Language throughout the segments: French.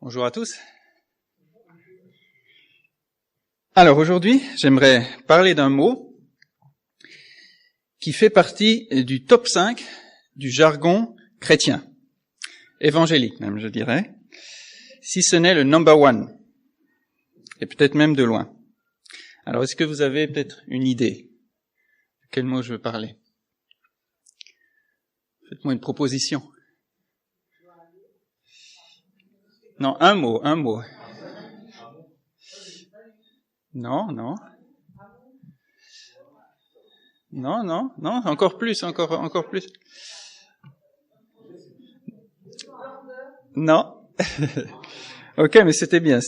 Bonjour à tous. Alors aujourd'hui, j'aimerais parler d'un mot qui fait partie du top 5 du jargon chrétien, évangélique même je dirais, si ce n'est le number one, et peut-être même de loin. Alors est-ce que vous avez peut-être une idée de quel mot je veux parler? Faites-moi une proposition. Non, un mot. Non, encore plus. Non. Ok, mais c'était bien.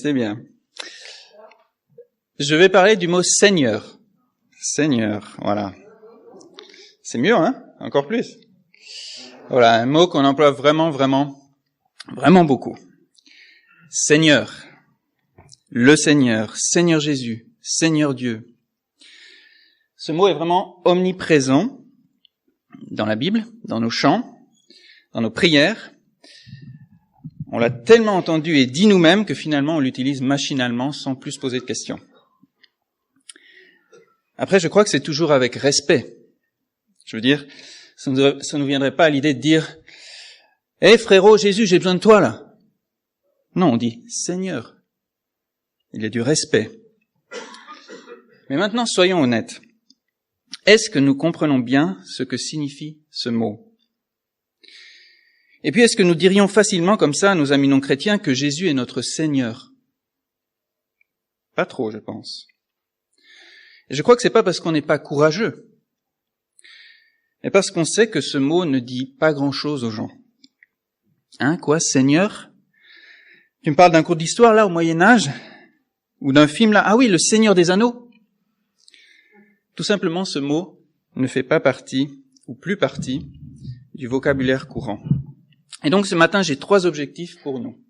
Je vais parler du mot Seigneur. Seigneur, voilà. C'est mieux, hein? Encore plus. Voilà, un mot qu'on emploie vraiment beaucoup. Seigneur. Le Seigneur, Seigneur Jésus, Seigneur Dieu. Ce mot est vraiment omniprésent dans la Bible, dans nos chants, dans nos prières. On l'a tellement entendu et dit nous-mêmes que finalement on l'utilise machinalement sans plus poser de questions. Après, je crois que c'est toujours avec respect. Je veux dire, ça nous viendrait pas à l'idée de dire « Hé frérot, Jésus, j'ai besoin de toi là ». Non, on dit « Seigneur ». Il y a du respect. Mais maintenant, soyons honnêtes. Est-ce que nous comprenons bien ce que signifie ce mot? Et puis, est-ce que nous dirions facilement comme ça à nos amis non chrétiens que Jésus est notre Seigneur? Pas trop, je pense. Et je crois que c'est pas parce qu'on n'est pas courageux, mais parce qu'on sait que ce mot ne dit pas grand-chose aux gens. Hein, quoi, Seigneur? Tu me parles d'un cours d'histoire, là, au Moyen-Âge? Ou d'un film là, ah oui, le Seigneur des Anneaux. Tout simplement, ce mot ne fait pas partie, ou plus partie, du vocabulaire courant. Et donc ce matin, j'ai 3 objectifs pour nous.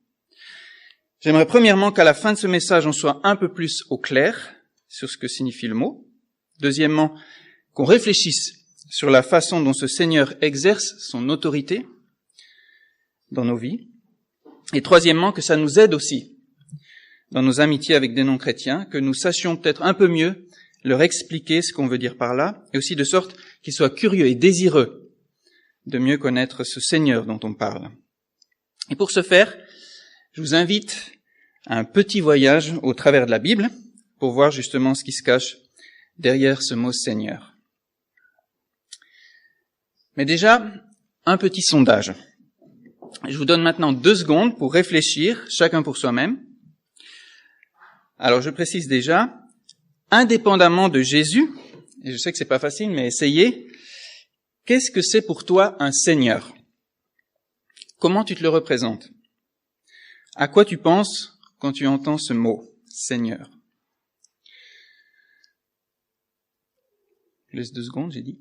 J'aimerais premièrement qu'à la fin de ce message, on soit un peu plus au clair sur ce que signifie le mot. Deuxièmement, qu'on réfléchisse sur la façon dont ce Seigneur exerce son autorité dans nos vies. Et troisièmement, que ça nous aide aussi dans nos amitiés avec des non-chrétiens, que nous sachions peut-être un peu mieux leur expliquer ce qu'on veut dire par là, et aussi de sorte qu'ils soient curieux et désireux de mieux connaître ce Seigneur dont on parle. Et pour ce faire, je vous invite à un petit voyage au travers de la Bible pour voir justement ce qui se cache derrière ce mot Seigneur. Mais déjà, un petit sondage. Je vous donne maintenant 2 secondes pour réfléchir, chacun pour soi-même. Alors, je précise déjà, indépendamment de Jésus, et je sais que c'est pas facile, mais essayez, qu'est-ce que c'est pour toi un Seigneur? Comment tu te le représentes? À quoi tu penses quand tu entends ce mot, Seigneur? Je laisse 2 secondes, j'ai dit.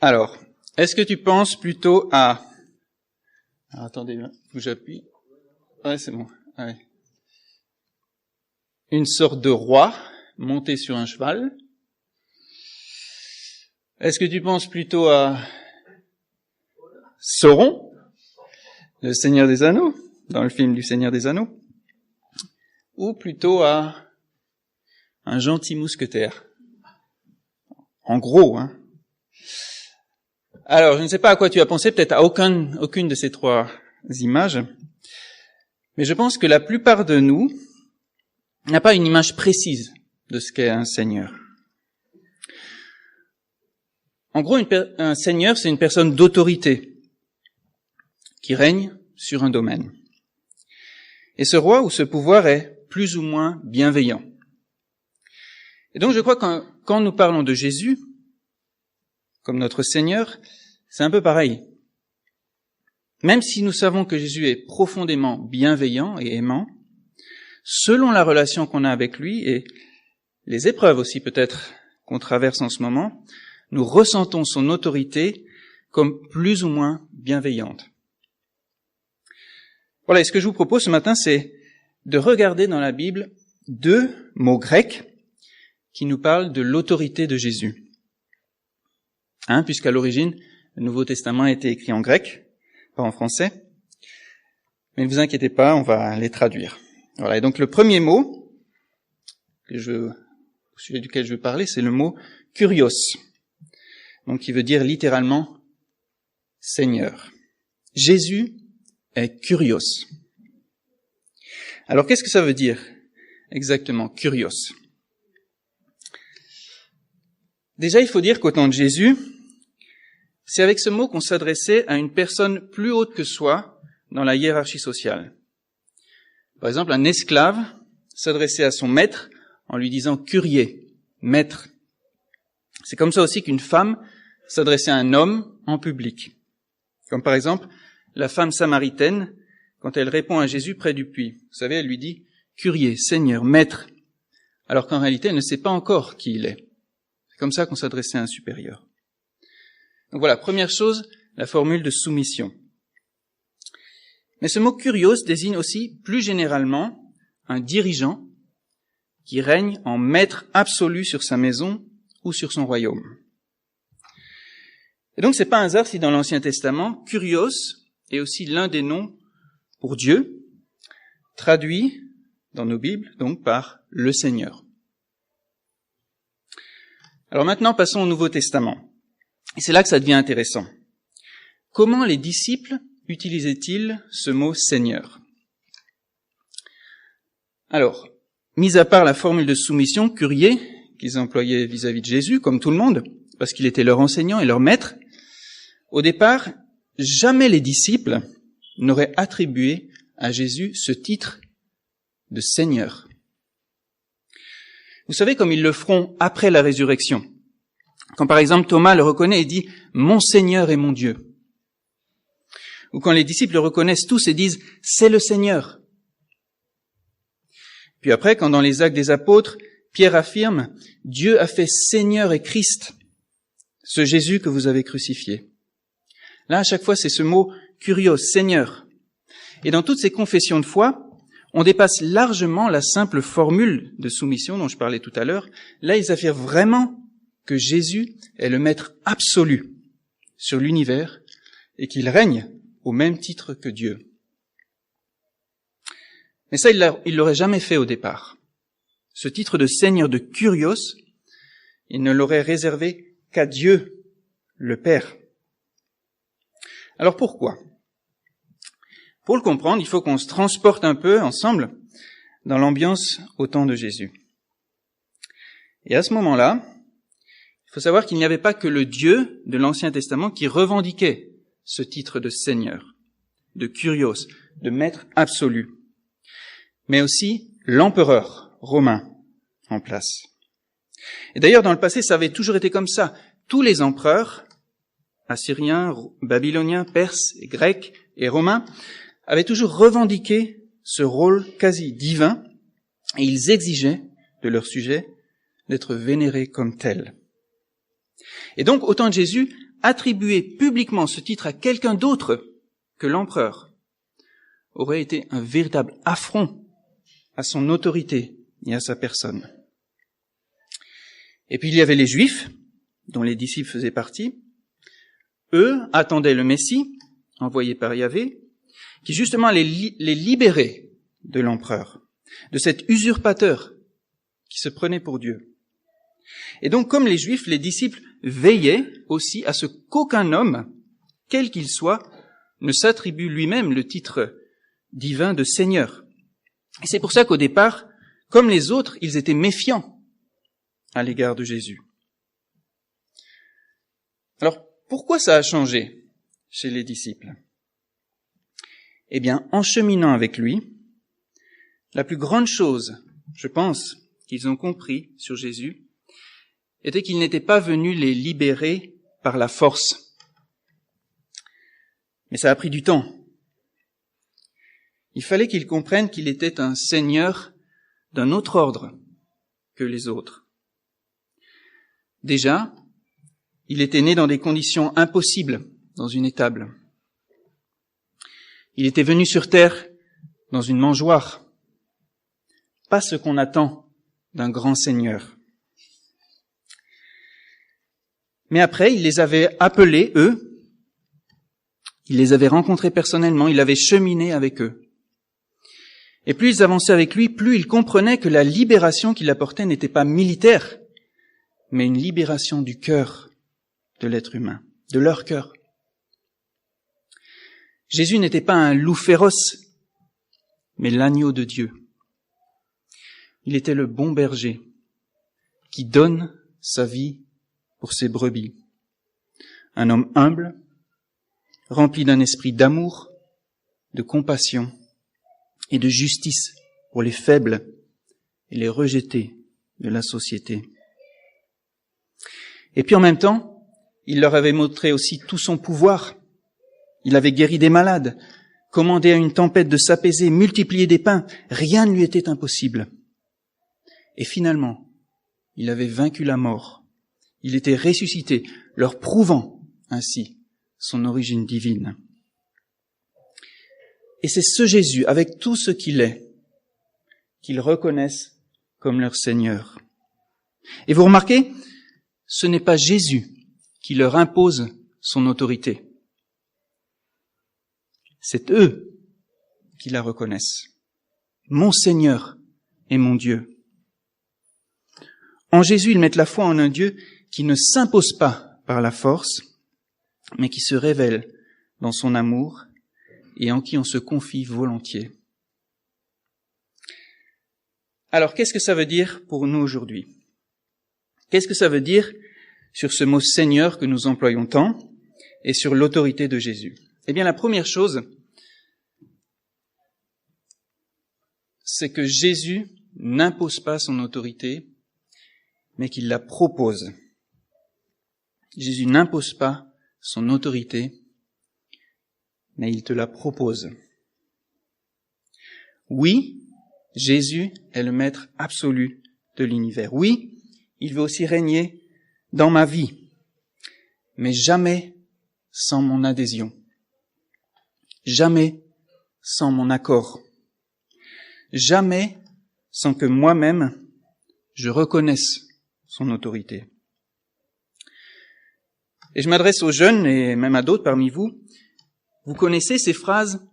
Alors, est-ce que tu penses plutôt à... Alors, attendez, faut que j'appuie. Ouais, c'est bon. Ouais. Une sorte de roi monté sur un cheval. Est-ce que tu penses plutôt à Sauron, le Seigneur des Anneaux, dans le film du Seigneur des Anneaux, ou plutôt à un gentil mousquetaire? En gros, hein. Alors, je ne sais pas à quoi tu as pensé, peut-être à aucune de ces 3 images, mais je pense que la plupart de nous n'a pas une image précise de ce qu'est un Seigneur. En gros, un Seigneur, c'est une personne d'autorité qui règne sur un domaine. Et ce roi ou ce pouvoir est plus ou moins bienveillant. Et donc, je crois que quand nous parlons de Jésus, comme notre Seigneur, c'est un peu pareil. Même si nous savons que Jésus est profondément bienveillant et aimant, selon la relation qu'on a avec lui et les épreuves aussi peut-être qu'on traverse en ce moment, nous ressentons son autorité comme plus ou moins bienveillante. Voilà, et ce que je vous propose ce matin, c'est de regarder dans la Bible 2 mots grecs qui nous parlent de l'autorité de Jésus. Puisqu'à l'origine, Le Nouveau Testament a été écrit en grec, pas en français. Mais ne vous inquiétez pas, on va les traduire. Voilà. Et donc le premier mot au sujet duquel je veux parler, c'est le mot kurios. Donc qui veut dire littéralement Seigneur. Jésus est kurios. Alors qu'est-ce que ça veut dire exactement, kurios? Déjà, il faut dire qu'au temps de Jésus, c'est avec ce mot qu'on s'adressait à une personne plus haute que soi dans la hiérarchie sociale. Par exemple, un esclave s'adressait à son maître en lui disant « Curie, maître ». C'est comme ça aussi qu'une femme s'adressait à un homme en public. Comme par exemple, la femme samaritaine, quand elle répond à Jésus près du puits. Vous savez, elle lui dit « Curie, Seigneur, maître », alors qu'en réalité, elle ne sait pas encore qui il est. C'est comme ça qu'on s'adressait à un supérieur. Donc voilà, première chose, la formule de soumission. Mais ce mot kurios désigne aussi, plus généralement, un dirigeant qui règne en maître absolu sur sa maison ou sur son royaume. Et donc c'est pas un hasard si dans l'Ancien Testament, kurios est aussi l'un des noms pour Dieu, traduit dans nos Bibles donc par le Seigneur. Alors maintenant, passons au Nouveau Testament. Et c'est là que ça devient intéressant. Comment les disciples utilisaient-ils ce mot Seigneur? Alors, mis à part la formule de soumission, curie, qu'ils employaient vis-à-vis de Jésus, comme tout le monde, parce qu'il était leur enseignant et leur maître, au départ, jamais les disciples n'auraient attribué à Jésus ce titre de Seigneur. Vous savez, comme ils le feront après la résurrection. Quand par exemple Thomas le reconnaît et dit « Mon Seigneur et mon Dieu ». Ou quand les disciples le reconnaissent tous et disent « C'est le Seigneur ». Puis après, quand dans les Actes des Apôtres, Pierre affirme « Dieu a fait Seigneur et Christ, ce Jésus que vous avez crucifié ». Là, à chaque fois, c'est ce mot « kurios », Seigneur. Et dans toutes ces confessions de foi, on dépasse largement la simple formule de soumission dont je parlais tout à l'heure. Là, ils affirment vraiment que Jésus est le maître absolu sur l'univers et qu'il règne au même titre que Dieu. Mais ça, il l'aurait jamais fait au départ. Ce titre de Seigneur de Kurios, il ne l'aurait réservé qu'à Dieu, le Père. Alors pourquoi? Pour le comprendre, il faut qu'on se transporte un peu ensemble dans l'ambiance au temps de Jésus. Et à ce moment-là, il faut savoir qu'il n'y avait pas que le Dieu de l'Ancien Testament qui revendiquait ce titre de Seigneur, de Kurios, de maître absolu, mais aussi l'empereur romain en place. Et d'ailleurs, dans le passé, ça avait toujours été comme ça. Tous les empereurs, assyriens, babyloniens, perses, et grecs et romains, avaient toujours revendiqué ce rôle quasi divin, et ils exigeaient de leurs sujets d'être vénérés comme tels. Et donc, au temps de Jésus, attribuer publiquement ce titre à quelqu'un d'autre que l'empereur aurait été un véritable affront à son autorité et à sa personne. Et puis il y avait les Juifs, dont les disciples faisaient partie. Eux attendaient le Messie, envoyé par Yahvé, qui justement allait les libérer de l'empereur, de cet usurpateur qui se prenait pour Dieu. Et donc, comme les Juifs, les disciples veillaient aussi à ce qu'aucun homme, quel qu'il soit, ne s'attribue lui-même le titre divin de Seigneur. Et c'est pour ça qu'au départ, comme les autres, ils étaient méfiants à l'égard de Jésus. Alors, pourquoi ça a changé chez les disciples? Eh bien, en cheminant avec lui, la plus grande chose, je pense, qu'ils ont compris sur Jésus, était qu'il n'était pas venu les libérer par la force. Mais ça a pris du temps. Il fallait qu'ils comprennent qu'il était un Seigneur d'un autre ordre que les autres. Déjà, il était né dans des conditions impossibles dans une étable. Il était venu sur terre dans une mangeoire. Pas ce qu'on attend d'un grand Seigneur. Mais après, il les avait appelés, eux, Il les avait rencontrés personnellement, il avait cheminé avec eux. Et plus ils avançaient avec lui, plus ils comprenaient que la libération qu'il apportait n'était pas militaire, mais une libération du cœur de l'être humain, de leur cœur. Jésus n'était pas un loup féroce, mais l'agneau de Dieu. Il était le bon berger qui donne sa vie pour ses brebis. Un homme humble, rempli d'un esprit d'amour, de compassion et de justice pour les faibles et les rejetés de la société. Et puis en même temps, il leur avait montré aussi tout son pouvoir. Il avait guéri des malades, commandé à une tempête de s'apaiser, multiplié des pains. Rien ne lui était impossible. Et finalement, il avait vaincu la mort. Il était ressuscité, leur prouvant ainsi son origine divine. Et c'est ce Jésus, avec tout ce qu'il est, qu'ils reconnaissent comme leur Seigneur. Et vous remarquez, ce n'est pas Jésus qui leur impose son autorité. C'est eux qui la reconnaissent. Mon Seigneur et mon Dieu. En Jésus, ils mettent la foi en un Dieu qui ne s'impose pas par la force, mais qui se révèle dans son amour et en qui on se confie volontiers. Alors, qu'est-ce que ça veut dire pour nous aujourd'hui? Qu'est-ce que ça veut dire sur ce mot Seigneur que nous employons tant et sur l'autorité de Jésus? Eh bien, la première chose, c'est que Jésus n'impose pas son autorité, mais qu'il la propose. Jésus n'impose pas son autorité, mais il te la propose. Oui, Jésus est le maître absolu de l'univers. Oui, il veut aussi régner dans ma vie, mais jamais sans mon adhésion. Jamais sans mon accord. Jamais sans que moi-même je reconnaisse son autorité. Et je m'adresse aux jeunes et même à d'autres parmi vous. Vous connaissez ces phrases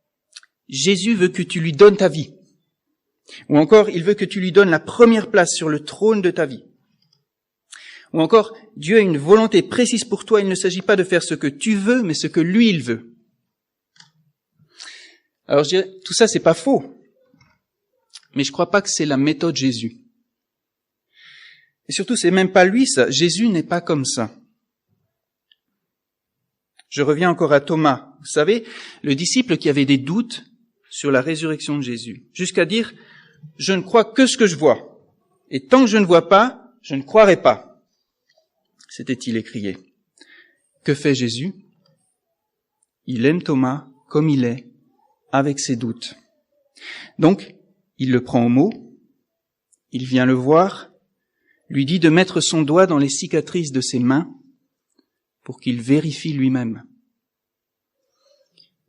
« Jésus veut que tu lui donnes ta vie » ou encore « Il veut que tu lui donnes la première place sur le trône de ta vie » ou encore « Dieu a une volonté précise pour toi, il ne s'agit pas de faire ce que tu veux, mais ce que lui, il veut ». Alors je dirais, tout ça c'est pas faux, mais je crois pas que c'est la méthode Jésus. Et surtout, c'est même pas lui ça. Jésus n'est pas comme ça. Je reviens encore à Thomas. Vous savez, le disciple qui avait des doutes sur la résurrection de Jésus, jusqu'à dire « Je ne crois que ce que je vois, et tant que je ne vois pas, je ne croirai pas », s'était-il écrié. Que fait Jésus? Il aime Thomas comme il est, avec ses doutes. Donc, il le prend au mot, il vient le voir, lui dit de mettre son doigt dans les cicatrices de ses mains pour qu'il vérifie lui-même.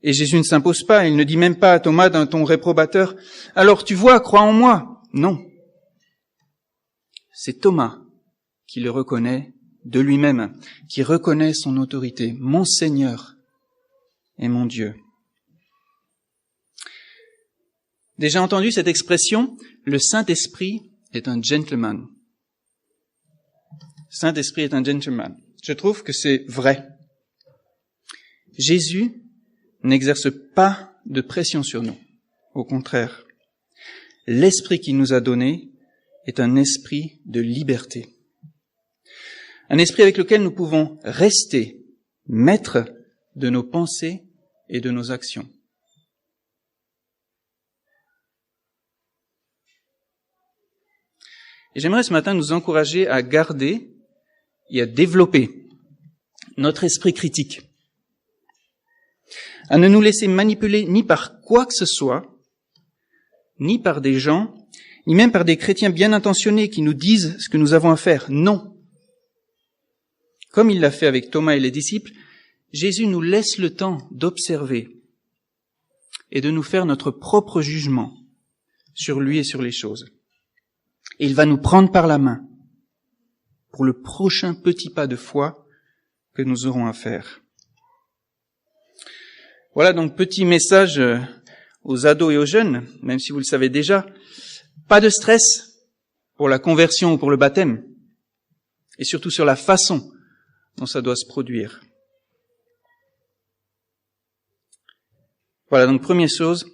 Et Jésus ne s'impose pas, il ne dit même pas à Thomas d'un ton réprobateur « Alors tu vois, crois en moi ». Non. C'est Thomas qui le reconnaît de lui-même, qui reconnaît son autorité, mon Seigneur et mon Dieu. Déjà entendu cette expression, le Saint-Esprit est un gentleman. Saint-Esprit est un gentleman. Je trouve que c'est vrai. Jésus n'exerce pas de pression sur nous. Au contraire, l'esprit qu'il nous a donné est un esprit de liberté. Un esprit avec lequel nous pouvons rester maîtres de nos pensées et de nos actions. Et j'aimerais ce matin nous encourager à garder et à développer notre esprit critique, à ne nous laisser manipuler ni par quoi que ce soit, ni par des gens, ni même par des chrétiens bien intentionnés qui nous disent ce que nous avons à faire. Non. Comme il l'a fait avec Thomas et les disciples, Jésus nous laisse le temps d'observer et de nous faire notre propre jugement sur lui et sur les choses. Et il va nous prendre par la main pour le prochain petit pas de foi que nous aurons à faire. Voilà donc petit message aux ados et aux jeunes, même si vous le savez déjà. Pas de stress pour la conversion ou pour le baptême, et surtout sur la façon dont ça doit se produire. Voilà, donc première chose,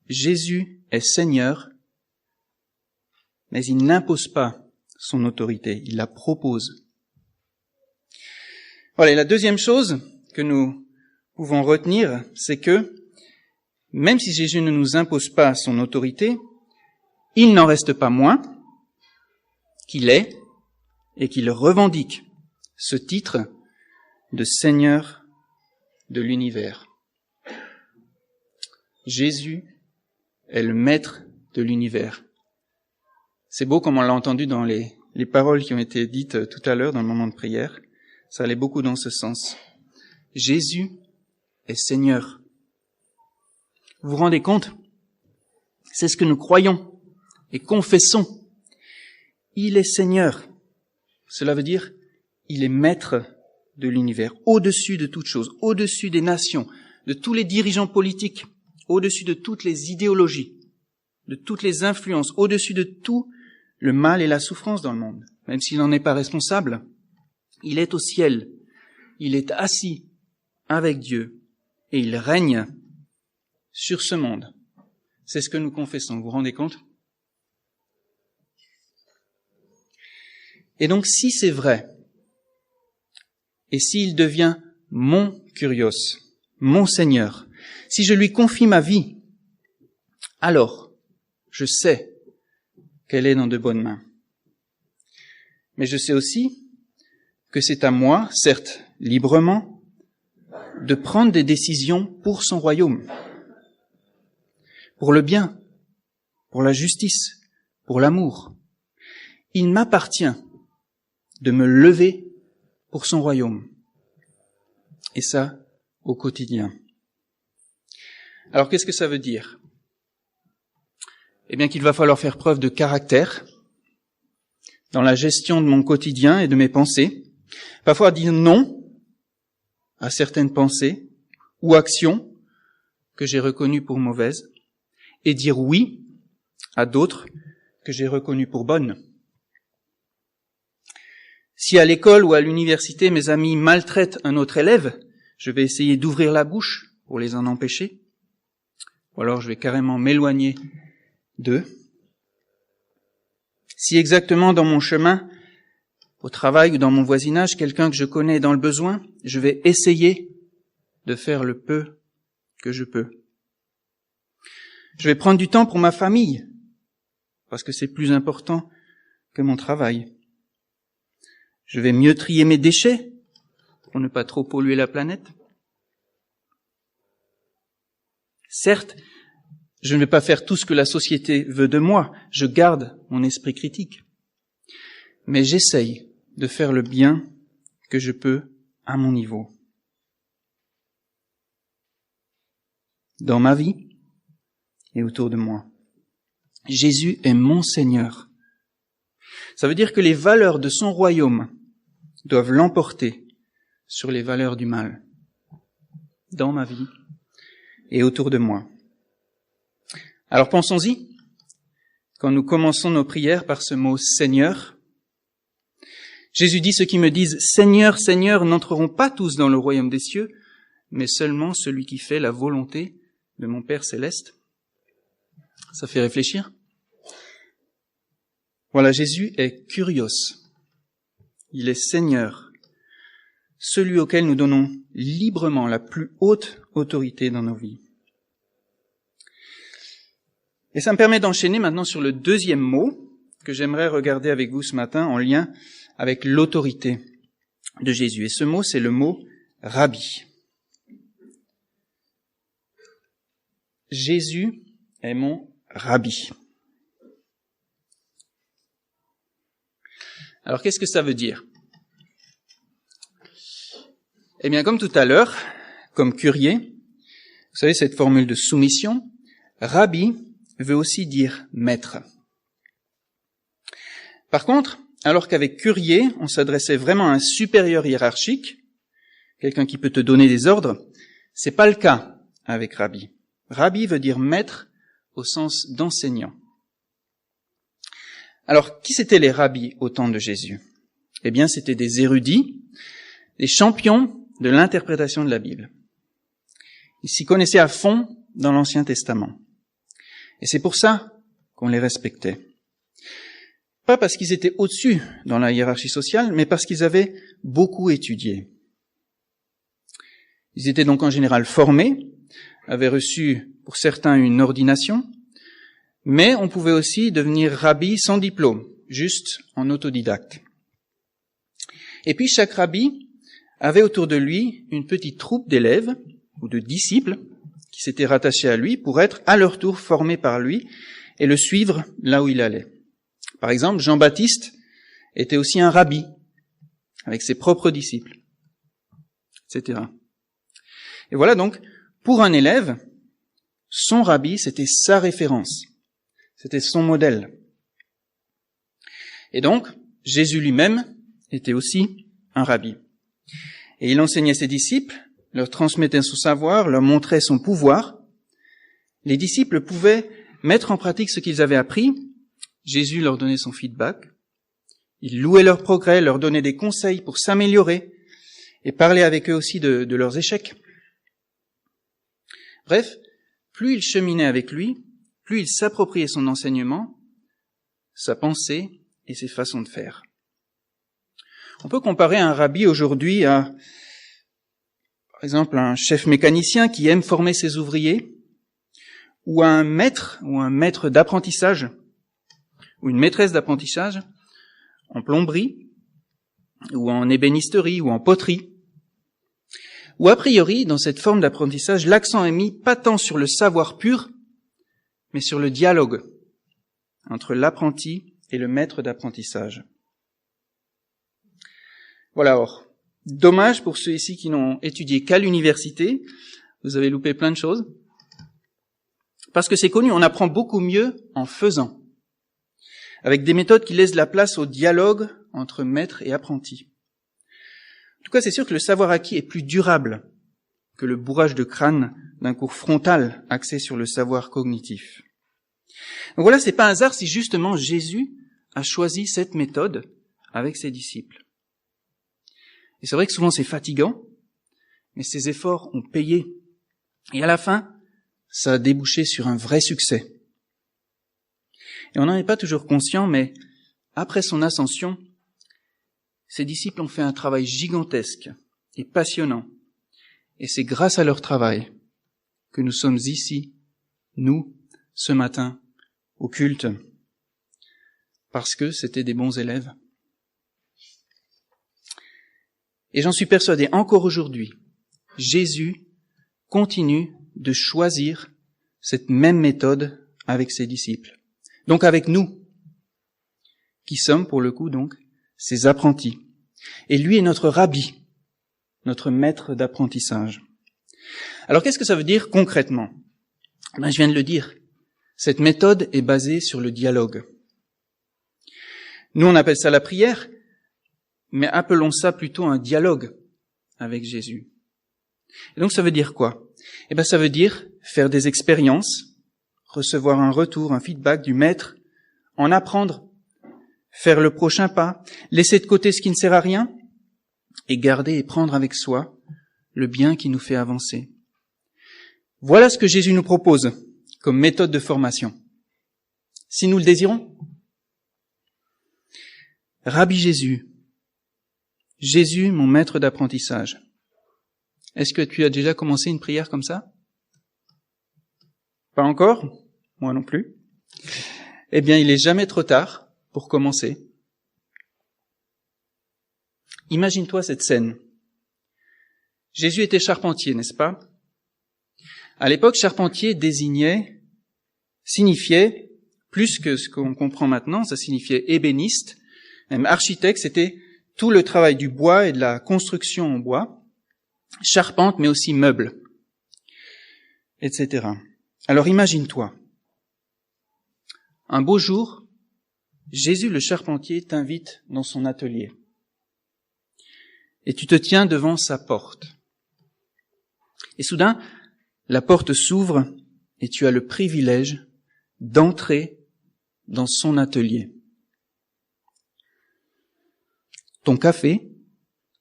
Jésus est Seigneur, mais il n'impose pas son autorité, il la propose. Voilà, et la deuxième chose que nous pouvons retenir, c'est que même si Jésus ne nous impose pas son autorité, il n'en reste pas moins qu'il est et qu'il revendique ce titre de Seigneur de l'univers. Jésus est le maître de l'univers. C'est beau comme on l'a entendu dans les paroles qui ont été dites tout à l'heure dans le moment de prière. Ça allait beaucoup dans ce sens. Jésus est Seigneur. Vous vous rendez compte? C'est ce que nous croyons et confessons. Il est Seigneur. Cela veut dire, il est maître de l'univers, au-dessus de toute chose, au-dessus des nations, de tous les dirigeants politiques, au-dessus de toutes les idéologies, de toutes les influences, au-dessus de tout le mal et la souffrance dans le monde. Même s'il n'en est pas responsable, il est au ciel, il est assis avec Dieu et il règne sur ce monde. C'est ce que nous confessons, vous vous rendez compte? Et donc si c'est vrai, et s'il devient mon Kyrios, mon Seigneur, si je lui confie ma vie, alors je sais qu'elle est dans de bonnes mains. Mais je sais aussi que c'est à moi, certes librement, de prendre des décisions pour son royaume, pour le bien, pour la justice, pour l'amour. Il m'appartient de me lever pour son royaume. Et ça, au quotidien. Alors, qu'est-ce que ça veut dire? Eh bien, qu'il va falloir faire preuve de caractère dans la gestion de mon quotidien et de mes pensées. Parfois dire non à certaines pensées ou actions que j'ai reconnues pour mauvaises et dire oui à d'autres que j'ai reconnues pour bonnes. Si à l'école ou à l'université mes amis maltraitent un autre élève, je vais essayer d'ouvrir la bouche pour les en empêcher, ou alors je vais carrément m'éloigner d'eux. Si exactement dans mon chemin, au travail ou dans mon voisinage, quelqu'un que je connais est dans le besoin, je vais essayer de faire le peu que je peux. Je vais prendre du temps pour ma famille, parce que c'est plus important que mon travail. Je vais mieux trier mes déchets pour ne pas trop polluer la planète. Certes, je ne vais pas faire tout ce que la société veut de moi, je garde mon esprit critique. Mais j'essaye de faire le bien que je peux à mon niveau. Dans ma vie et autour de moi. Jésus est mon Seigneur. Ça veut dire que les valeurs de son royaume doivent l'emporter sur les valeurs du mal. Dans ma vie et autour de moi. Alors pensons-y, quand nous commençons nos prières par ce mot « Seigneur », Jésus dit « Ceux qui me disent « Seigneur, Seigneur » n'entreront pas tous dans le royaume des cieux, mais seulement celui qui fait la volonté de mon Père céleste. » Ça fait réfléchir. Voilà, Jésus est Kyrios. Il est Seigneur, celui auquel nous donnons librement la plus haute autorité dans nos vies. Et ça me permet d'enchaîner maintenant sur le deuxième mot que j'aimerais regarder avec vous ce matin en lien avec l'autorité de Jésus. Et ce mot, c'est le mot « Rabbi ». Jésus est mon Rabbi. Alors, qu'est-ce que ça veut dire? Eh bien, comme tout à l'heure, comme Kyrie, vous savez, cette formule de soumission, Rabbi veut aussi dire maître. Par contre, alors qu'avec Kyrie, on s'adressait vraiment à un supérieur hiérarchique, quelqu'un qui peut te donner des ordres, C'est pas le cas avec Rabbi. Rabbi veut dire maître au sens d'enseignant. Alors, qui c'étaient les rabbis au temps de Jésus? Eh bien, c'était des érudits, des champions de l'interprétation de la Bible. Ils s'y connaissaient à fond dans l'Ancien Testament. Et c'est pour ça qu'on les respectait. Pas parce qu'ils étaient au-dessus dans la hiérarchie sociale, mais parce qu'ils avaient beaucoup étudié. Ils étaient donc en général formés, avaient reçu pour certains une ordination, mais on pouvait aussi devenir rabbi sans diplôme, juste en autodidacte. Et puis chaque rabbi avait autour de lui une petite troupe d'élèves ou de disciples qui s'étaient rattachés à lui pour être à leur tour formés par lui et le suivre là où il allait. Par exemple, Jean-Baptiste était aussi un rabbi avec ses propres disciples, etc. Et voilà donc, pour un élève, son rabbi, c'était sa référence, c'était son modèle. Et donc, Jésus lui-même était aussi un rabbi. Et il enseignait ses disciples, leur transmettait son savoir, leur montrait son pouvoir. Les disciples pouvaient mettre en pratique ce qu'ils avaient appris. Jésus leur donnait son feedback. Il louait leur progrès, leur donnait des conseils pour s'améliorer et parlait avec eux aussi de leurs échecs. Bref, plus il cheminait avec lui, plus il s'appropriait son enseignement, sa pensée et ses façons de faire. On peut comparer un rabbi aujourd'hui à, par exemple, un chef mécanicien qui aime former ses ouvriers, ou à un maître d'apprentissage, ou une maîtresse d'apprentissage en plomberie, ou en ébénisterie, ou en poterie. Ou a priori, dans cette forme d'apprentissage, l'accent est mis pas tant sur le savoir pur, mais sur le dialogue entre l'apprenti et le maître d'apprentissage. Voilà, or, dommage pour ceux ici qui n'ont étudié qu'à l'université, vous avez loupé plein de choses, parce que c'est connu, on apprend beaucoup mieux en faisant, avec des méthodes qui laissent la place au dialogue entre maître et apprenti. En tout cas, c'est sûr que le savoir acquis est plus durable que le bourrage de crâne d'un cours frontal axé sur le savoir cognitif. Donc voilà, c'est pas un hasard si justement Jésus a choisi cette méthode avec ses disciples. Et c'est vrai que souvent c'est fatigant, mais ces efforts ont payé. Et à la fin, ça a débouché sur un vrai succès. Et on n'en est pas toujours conscient, mais après son ascension, ses disciples ont fait un travail gigantesque et passionnant. Et c'est grâce à leur travail que nous sommes ici, nous, ce matin, au culte, parce que c'était des bons élèves. Et j'en suis persuadé, encore aujourd'hui, Jésus continue de choisir cette même méthode avec ses disciples. Donc avec nous, qui sommes pour le coup donc ses apprentis. Et lui est notre rabbi, notre maître d'apprentissage. Alors qu'est-ce que ça veut dire concrètement? Je viens de le dire, cette méthode est basée sur le dialogue. Nous on appelle ça la prière, mais appelons ça plutôt un dialogue avec Jésus. Et donc ça veut dire quoi? Ça veut dire faire des expériences, recevoir un retour, un feedback du maître, en apprendre, faire le prochain pas, laisser de côté ce qui ne sert à rien, et garder et prendre avec soi le bien qui nous fait avancer. Voilà ce que Jésus nous propose comme méthode de formation. Si nous le désirons, Rabbi Jésus, Jésus, mon maître d'apprentissage. Est-ce que tu as déjà commencé une prière comme ça? Pas encore? Moi non plus. Eh bien, il est jamais trop tard pour commencer. Imagine-toi cette scène. Jésus était charpentier, n'est-ce pas? À l'époque, charpentier signifiait, plus que ce qu'on comprend maintenant, ça signifiait ébéniste, même architecte, c'était tout le travail du bois et de la construction en bois, charpente, mais aussi meubles, etc. Alors imagine-toi, un beau jour, Jésus le charpentier t'invite dans son atelier. Et tu te tiens devant sa porte. Et soudain, la porte s'ouvre et tu as le privilège d'entrer dans son atelier. Ton café,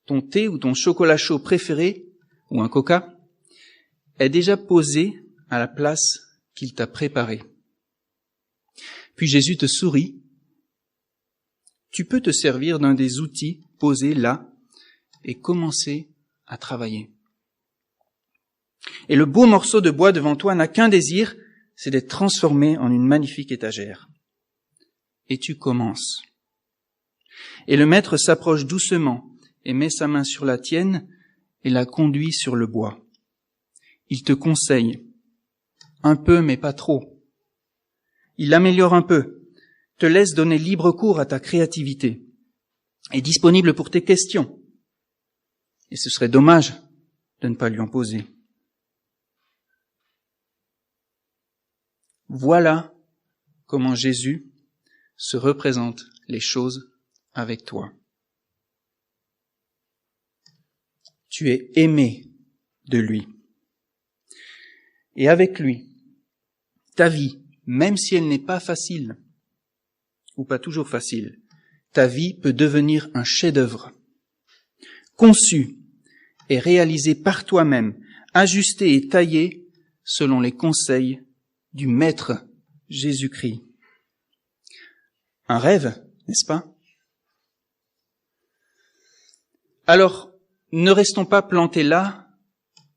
ton thé ou ton chocolat chaud préféré, ou un coca, est déjà posé à la place qu'il t'a préparée. Puis Jésus te sourit. Tu peux te servir d'un des outils posés là et commencer à travailler. Et le beau morceau de bois devant toi n'a qu'un désir, c'est d'être transformé en une magnifique étagère. Et tu commences. Et le maître s'approche doucement et met sa main sur la tienne et la conduit sur le bois. Il te conseille, un peu mais pas trop. Il améliore un peu, te laisse donner libre cours à ta créativité, est disponible pour tes questions. Et ce serait dommage de ne pas lui en poser. Voilà comment Jésus se représente les choses avec toi. Tu es aimé de lui. Et avec lui, ta vie, même si elle n'est pas facile, ou pas toujours facile, ta vie peut devenir un chef-d'œuvre, conçu et réalisé par toi-même, ajusté et taillé selon les conseils du Maître Jésus-Christ. Un rêve, n'est-ce pas? Alors, ne restons pas plantés là,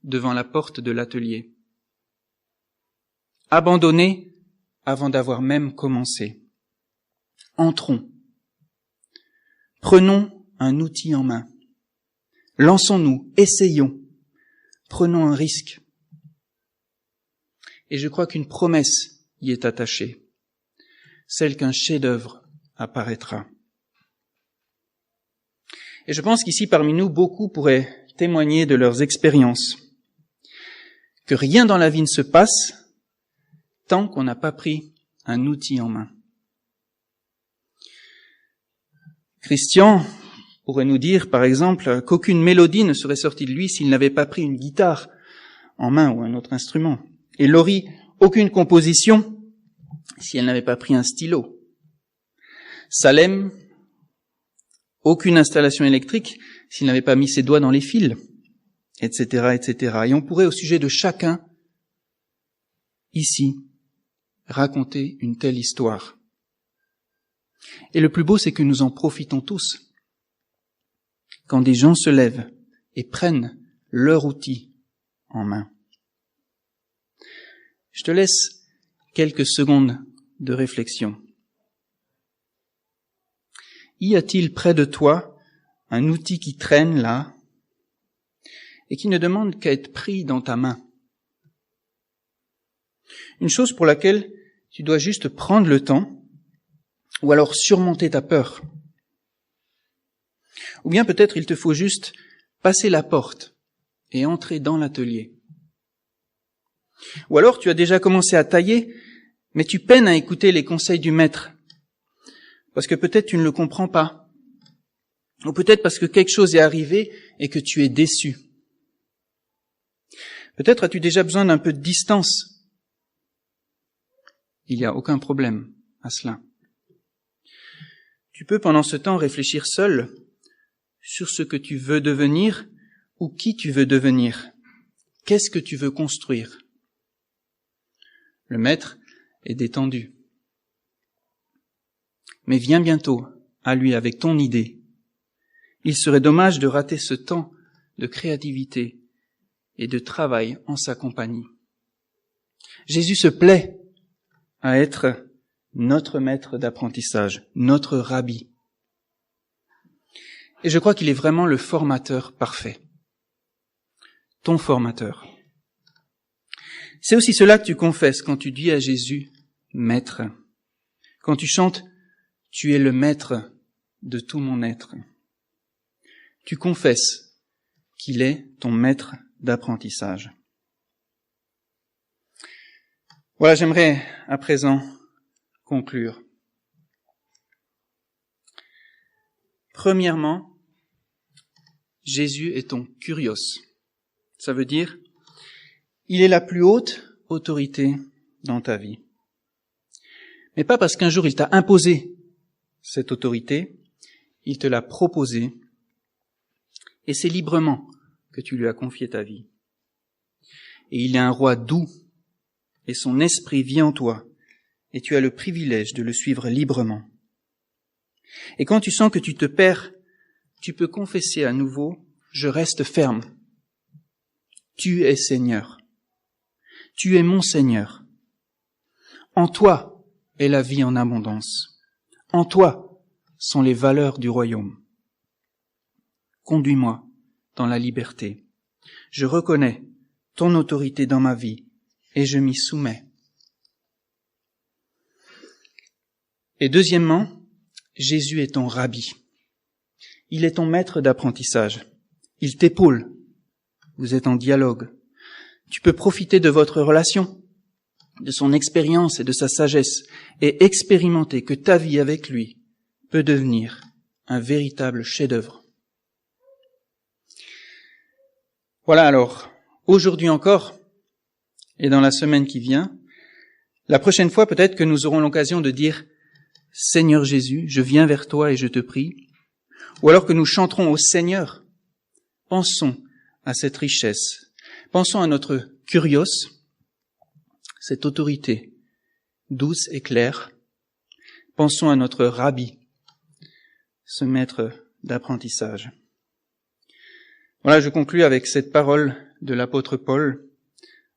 devant la porte de l'atelier. Abandonnés avant d'avoir même commencé. Entrons. Prenons un outil en main. Lançons-nous, essayons. Prenons un risque. Et je crois qu'une promesse y est attachée, celle qu'un chef-d'œuvre apparaîtra. Et je pense qu'ici, parmi nous, beaucoup pourraient témoigner de leurs expériences, que rien dans la vie ne se passe tant qu'on n'a pas pris un outil en main. Christian pourrait nous dire, par exemple, qu'aucune mélodie ne serait sortie de lui s'il n'avait pas pris une guitare en main ou un autre instrument. Et Laurie, aucune composition si elle n'avait pas pris un stylo. Salem, aucune installation électrique s'il n'avait pas mis ses doigts dans les fils, etc., etc. Et on pourrait, au sujet de chacun, ici, raconter une telle histoire. Et le plus beau, c'est que nous en profitons tous. Quand des gens se lèvent et prennent leur outil en main. Je te laisse quelques secondes de réflexion. Y a-t-il près de toi un outil qui traîne là et qui ne demande qu'à être pris dans ta main? Une chose pour laquelle tu dois juste prendre le temps ou alors surmonter ta peur. Ou bien peut-être il te faut juste passer la porte et entrer dans l'atelier. Ou alors tu as déjà commencé à tailler, mais tu peines à écouter les conseils du maître. Parce que peut-être tu ne le comprends pas. Ou peut-être parce que quelque chose est arrivé et que tu es déçu. Peut-être as-tu déjà besoin d'un peu de distance. Il n'y a aucun problème à cela. Tu peux pendant ce temps réfléchir seul sur ce que tu veux devenir ou qui tu veux devenir. Qu'est-ce que tu veux construire? Le maître est détendu. Mais viens bientôt à lui avec ton idée. Il serait dommage de rater ce temps de créativité et de travail en sa compagnie. Jésus se plaît à être notre maître d'apprentissage, notre rabbi. Et je crois qu'il est vraiment le formateur parfait. Ton formateur. C'est aussi cela que tu confesses quand tu dis à Jésus, Maître. Quand tu chantes, tu es le maître de tout mon être. Tu confesses qu'il est ton maître d'apprentissage. Voilà, j'aimerais à présent conclure. Premièrement, Jésus est ton kurios. Ça veut dire Il est la plus haute autorité dans ta vie. Mais pas parce qu'un jour il t'a imposé cette autorité, il te l'a proposée, et c'est librement que tu lui as confié ta vie. Et il est un roi doux, et son esprit vit en toi, et tu as le privilège de le suivre librement. Et quand tu sens que tu te perds, tu peux confesser à nouveau, je reste ferme. Tu es Seigneur. Tu es mon Seigneur. En toi est la vie en abondance. En toi sont les valeurs du royaume. Conduis-moi dans la liberté. Je reconnais ton autorité dans ma vie et je m'y soumets. Et deuxièmement, Jésus est ton rabbi. Il est ton maître d'apprentissage. Il t'épaule. Vous êtes en dialogue. Tu peux profiter de votre relation, de son expérience et de sa sagesse, et expérimenter que ta vie avec lui peut devenir un véritable chef-d'œuvre. Voilà alors, aujourd'hui encore, et dans la semaine qui vient, la prochaine fois peut-être que nous aurons l'occasion de dire « Seigneur Jésus, je viens vers toi et je te prie », ou alors que nous chanterons au Seigneur. Pensons à cette richesse. Pensons à notre kurios, cette autorité douce et claire. Pensons à notre rabbi, ce maître d'apprentissage. Voilà, je conclus avec cette parole de l'apôtre Paul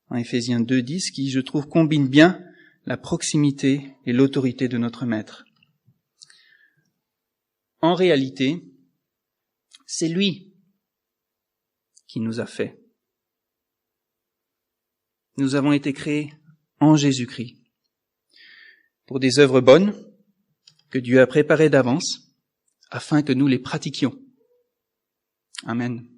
en Éphésiens 2:10 qui, je trouve, combine bien la proximité et l'autorité de notre maître. En réalité, c'est lui qui nous a fait. Nous avons été créés en Jésus-Christ pour des œuvres bonnes que Dieu a préparées d'avance afin que nous les pratiquions. Amen.